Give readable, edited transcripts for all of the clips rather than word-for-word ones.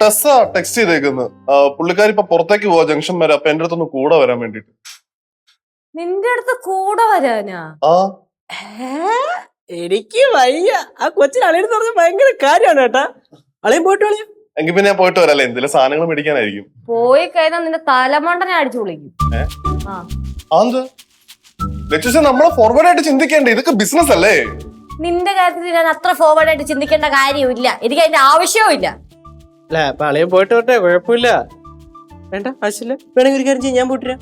Tessa text ചെയ്തേക്കുന്നു. പുള്ളിക്കാരി ഇപ്പൊ പുറത്തേക്ക് പോവാ ജംഗ്ഷൻ വരെ. അപ്പൊ എന്റെ അടുത്തൊന്ന് കൂടെ വരാൻ വേണ്ടിട്ട്. നിന്റെ അടുത്ത് കൂടെ വരാനാ? എനിക്ക് വയ്യ. ആ കൊച്ചിന് അളിയെന്ന് പറഞ്ഞ ഭയങ്കര കാര്യമാണ് കേട്ടാ. അളിയും പോയിട്ട് കളിയാ. എങ്കിൽ പിന്നെ ഞാൻ പോയിട്ട് വരാല്ലേ, എന്തെങ്കിലും സാധനങ്ങൾ മേടിക്കാനായിരിക്കും. പോയി കഴിഞ്ഞാൽ നിന്റെ തലമണ്ടനെ അടിച്ചു വിളിക്കും. നമ്മളെ ഫോർവേഡ് ആയിട്ട് ചിന്തിക്കേണ്ടേ, ഇതൊക്കെ ബിസിനസ് അല്ലേ. നിന്റെ കാര്യത്തിൽ ഞാൻ അത്ര ഫോർവേഡ് ആയിട്ട് ചിന്തിക്കേണ്ട കാര്യമില്ല, എനിക്ക് അതിന്റെ ആവശ്യവും ഇല്ല. അല്ല അപ്പൊ അളിയൻ പോയിട്ട് വരട്ടെ, കുഴപ്പമില്ല. വേണ്ട ആവശ്യമില്ല. വേണമെങ്കിൽ ഒരു കാര്യം ചെയ്യാം, ഞാൻ പോയിട്ട് വരാം.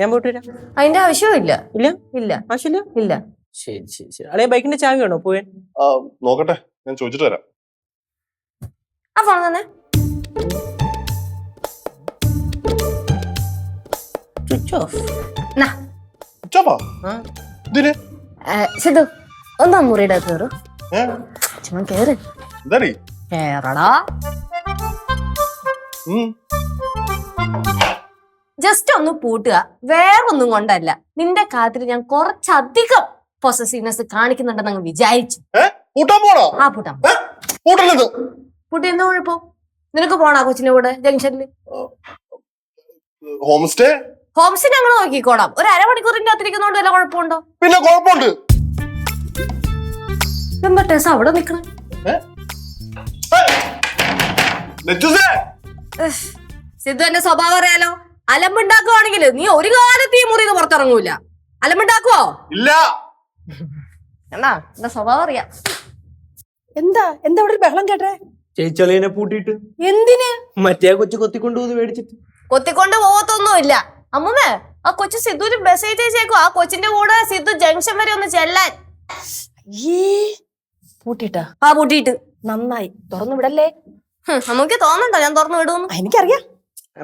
ഞാൻ പോയിട്ട് വരാം. അതിന്റെ ആവശ്യവും ഇല്ല. ഇല്ല ഇല്ല ആവശ്യമില്ല. ഇല്ല. ശരി ശരി ശരി. അളിയ ബൈക്കിന്റെ ചാവി വേണോ പോയാൻ? നോക്കട്ടെ, ഞാൻ ചോദിച്ചിട്ട് വരാം. ആ ഫോൺ തന്നെ. Switch off. സിദ്ധു ഒന്നാ മുറിയുടെ കേറു. ചുമ്മാ കേറ്. കേറടാ. ജസ്റ്റ് ഒന്ന് പൂട്ടുക, വേറൊന്നും കൊണ്ടല്ല. നിന്റെ കാര്യത്തിൽ ഞാൻ കുറച്ചധികം പൊസസീവ്നെസ് കാണിക്കുന്നുണ്ടെന്ന് അങ്ങ് വിചാരിച്ചു. ആ പൂട്ടാം. പൂട്ടി എന്താ കുഴപ്പം? നിനക്ക് പോണാ കൊച്ചിന്റെ കൂടെ ജംഗ്ഷനിൽ? ഹോം സ്റ്റേ ഞങ്ങൾ നോക്കിക്കോളാം. ഒരു അരമണിക്കൂറിന്റെ അകത്തിരിക്കുന്നോണ്ട് വല്ല കുഴപ്പമുണ്ടോ? പിന്നെ കുഴപ്പമുണ്ട്. അവിടെ നിക്കണം. സിദ്ധു എന്റെ സ്വഭാവം അറിയാലോ. അലമ്പുണ്ടാക്കുവാണെങ്കിൽ നീ ഒരു കാലത്ത് ഈ മുറിന്ന് പുറത്തിറങ്ങൂല. അലമ്പുണ്ടാക്കുവോ? ഇല്ല. എന്നാ എന്റെ സ്വഭാവം അറിയാം. എന്താ എന്താ ഇവിടെ ഒരു ബഹളം കേട്ടെ? ചേച്ചളിയനെ പൂട്ടിയിട്ട് എന്തിന്? മറ്റേ കൊച്ചു കൊത്തിക്കൊണ്ടുപോകുന്നു മേടിച്ചിട്ട്. കൊത്തിക്കൊണ്ട് പോകത്തൊന്നുമില്ല. അമ്മൂമ്മേ, ആ കൊച്ചു സിദ്ധുവിന് മെസ്സേജ് അയച്ചേക്കോ ആ കൊച്ചിന്റെ കൂടെ സിദ്ധു ജംഗ്ഷൻ വരെ ഒന്ന് ചെല്ലാൻ. പൂട്ടിട്ടാ? ആ പൂട്ടിയിട്ട്. നന്നായി. തുറന്നു വിടല്ലേ? നമുക്ക് തോന്നണ്ടോ ഞാൻ തുറന്നു വിടുന്നു? എനിക്കറിയാം.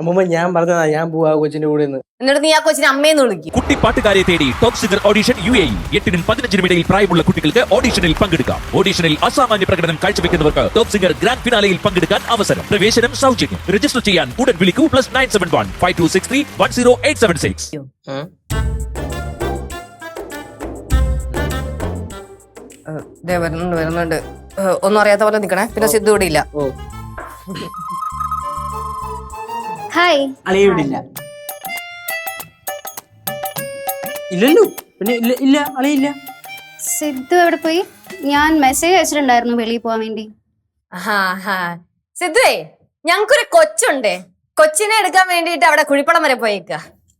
അമ്മൂമ്മ ഞാൻ പറഞ്ഞതാ, ഞാൻ പോവാ കൊച്ചിന്റെ കൂടെ. എന്നിട്ട് നീ ആ കൊച്ചിനെ അമ്മയെന്ന് വിളിക്കും. കുട്ടി പാട്ടുകാരെ തേടി ടോപ്പ് സിംഗർ ഓഡിഷൻ UAE. 8-നും 15-നും ഇടയിൽ പ്രായമുള്ള കുട്ടികൾക്ക് ഓഡിഷനിൽ പങ്കെടുക്കാം. ഓഡിഷനിൽ അസാമാന്യ പ്രകടനം കാഴ്ചവെക്കുന്നവർക്ക് ടോപ്പ് സിംഗർ ഗ്രാൻഡ് ഫിനാലയിൽ പങ്കെടുക്കാൻ അവസരം. പ്രവേശനം സൗജന്യം. രജിസ്റ്റർ ചെയ്യാൻ ഉടൻ വിളിക്കൂ. +971 5263 10876. വരുന്നുണ്ട്. ഒന്നും അറിയാത്ത പോലെ നിക്കണേ. പിന്നെ സിദ്ധു ഇവിടെ ഇല്ല. ഹായ്. അളിയില്ല. ഇല്ലല്ലോ. പിന്നെ ഇല്ല അളിയില്ല. സിദ്ധു എവിടെ പോയി? ഞാൻ മെസ്സേജ് അയച്ചിട്ടുണ്ടായിരുന്നു വെളിയിൽ പോവാൻ വേണ്ടി. സിദ്ധുവേ, ഞങ്ങൾക്കൊരു കൊച്ചുണ്ടേ. കൊച്ചിനെ എടുക്കാൻ വേണ്ടിട്ട് അവിടെ കുഴിപ്പടം വരെ പോയേക്ക.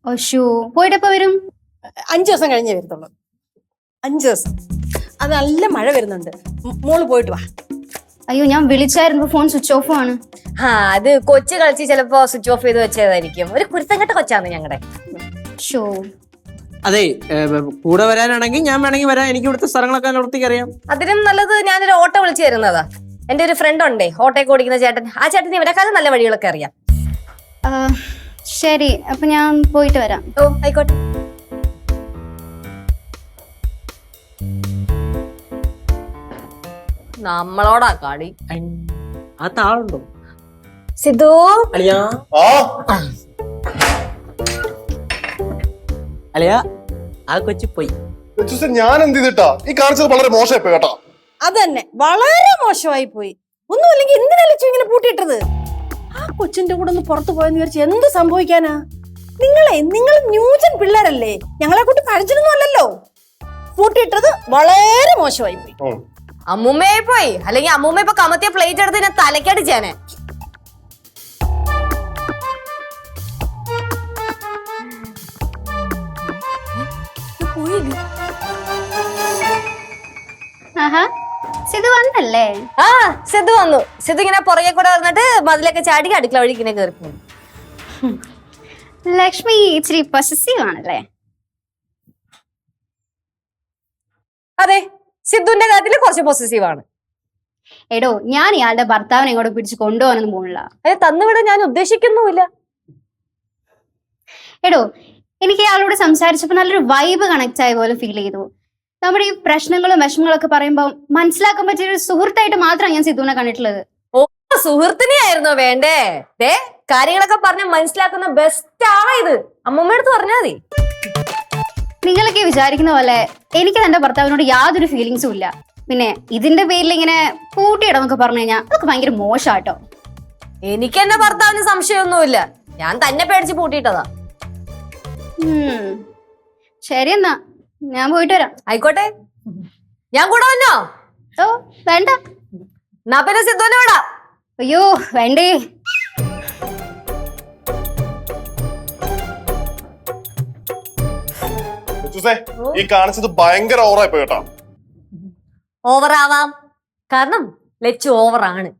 ഓഷോ, പോയിട്ടെപ്പോ വരും? 5 ദിവസം കഴിഞ്ഞേ വരത്തുള്ളൂ. 5 ദിവസം. അത് നല്ല മഴ വരുന്നുണ്ട്. മോള് പോയിട്ട് വാ. അയ്യോ, ഞാൻ വിളിച്ചായിരുന്നു, ഫോൺ സ്വിച്ച് ഓഫ് ആണ്. അത് കൊച്ചു കളിച്ച് ചിലപ്പോ സ്വിച്ച് ഓഫ് ചെയ്ത് വെച്ചതായിരിക്കും. ഒരു കുരുത്തങ്കട്ട കൊച്ചാണ് ഞങ്ങളുടെ. ഷോ. അതെ, കൂടെ വരാനാണെങ്കിൽ ഞാൻ വേണമെങ്കിൽ വരാം. എനിക്ക് ഇവിടുത്തെ സ്ഥലങ്ങളൊക്കെ നിർത്തിക്ക് അറിയാം. അതിനും നല്ലത് ഞാനൊരു ഓട്ടോ വിളിച്ചു തരുന്നതാ. എന്റെ ഒരു ഫ്രണ്ട് ഉണ്ടേ, ഓട്ടോയൊക്കെ ഓടിക്കുന്ന ചേട്ടൻ. ആ ചേട്ടന് ഇവരെക്കാളും നല്ല വഴികളൊക്കെ അറിയാം. ശരി, അപ്പൊ ഞാൻ പോയിട്ട് വരാം. ഓ ആയിക്കോട്ടെ. നമ്മളോടാ കളി. ആ താളുണ്ടോ? സിദ്ധു അളിയാ. അളിയാ, ആ കൊച്ചു പോയി. ഞാൻ എന്ത് ചെയ്തിട്ടാ ഈ കാണിച്ചത്? വളരെ മോശമായി പോയി കേട്ടോ. അതന്നെ, വളരെ മോശമായി പോയി. ഒന്നുമില്ലെങ്കിൽ എന്തിനാ ഇങ്ങനെ പൂട്ടിയിട്ടത്? ആ കൊച്ചിന്റെ കൂടെ ഒന്ന് പുറത്തു പോയെന്ന് വിചാരിച്ച് എന്ത് സംഭവിക്കാനാ? നിങ്ങൾ ന്യൂജൻ പിള്ളേരല്ലേ, ഞങ്ങളെ കൂട്ടി പഠിച്ചിട്ടൊന്നും അല്ലല്ലോ. പൂട്ടിയിട്ടത് വളരെ മോശമായി പോയി. അമ്മൂമ്മയായി പോയി. അല്ലെങ്കിൽ അമ്മൂമ്മ ഇപ്പൊ കമത്തിയ പ്ലേറ്റ് എടുത്ത് ഞാൻ തലക്കടിച്ചേനെ. സിദ്ധു വന്നല്ലേ? ആ സിദ്ധു വന്നു. സിദ്ധു ഇങ്ങനെ പുറകെ കൂടെ വന്നിട്ട് മതിലൊക്കെ ചാടി അടുക്കള വഴി ഇങ്ങനെ കയറി പോകും. ലക്ഷ്മി ഇച്ചിരി പൊസസീവ് ആണല്ലേ? അതെ, സിദ്ധുവിന്റെ കാര്യത്തിൽ കുറച്ച് പൊസസീവ് ആണ്. എടോ, ഞാൻ ഇയാളുടെ ഭർത്താവിനെ ഇങ്ങോട്ട് പിടിച്ച് കൊണ്ടുപോകാനൊന്നും പോണില്ല. അത് തന്നുവിടാൻ ഞാൻ ഉദ്ദേശിക്കുന്നുമില്ല. എടോ, എനിക്ക് ഇയാളോട് സംസാരിച്ചപ്പോ നല്ലൊരു വൈബ് കണക്ട് ആയ പോലെ ഫീൽ ചെയ്തു. നമ്മുടെ ഈ പ്രശ്നങ്ങളും വിഷമങ്ങളും ഒക്കെ പറയുമ്പോൾ മനസ്സിലാക്കാൻ പറ്റിയ ഒരു സുഹൃത്തായിട്ട് മാത്രമാണ് ഞാൻ സിദ്ധുവിനെ കണ്ടിട്ടുള്ളത്. ഓ, സുഹൃത്തിനെ ആയിരുന്നോ വേണ്ടേ? കാര്യങ്ങളൊക്കെ പറഞ്ഞ് മനസ്സിലാക്കുന്ന ബെസ്റ്റ് ആണ് ഇത്. അമ്മൂമ്മയടുത്ത് പറഞ്ഞാൽ മതി. നിങ്ങളൊക്കെ വിചാരിക്കുന്ന പോലെ എനിക്ക് എന്റെ ഭർത്താവിനോട് യാതൊരു ഫീലിങ്സും ഇല്ല. പിന്നെ ഇതിന്റെ പേരിൽ ഇങ്ങനെ കൂട്ടിയിടന്നൊക്കെ പറഞ്ഞു കഴിഞ്ഞാൽ അതൊക്കെ ഭയങ്കര മോശാട്ടോ. എനിക്ക് എന്റെ ഭർത്താവിന് സംശയമൊന്നുമില്ല. ഞാൻ തന്നെ പേടിച്ച് പൂട്ടിയിട്ടതാ. ശരി എന്നാ ഞാൻ പോയിട്ട് വരാം. ആയിക്കോട്ടെ, ഞാൻ കൂടെ വന്നോ? ഓ വേണ്ട. എന്നാ പിന്നെ സിദ്ധുവിനെ വിടാം. അയ്യോ വേണ്ടേ. ഈ കാണിച്ചത് ഭയങ്കര ഓവറായി പോയി കേട്ടോ. ഓവറാവാം, കാരണം ലച്ചു ഓവറാണ്.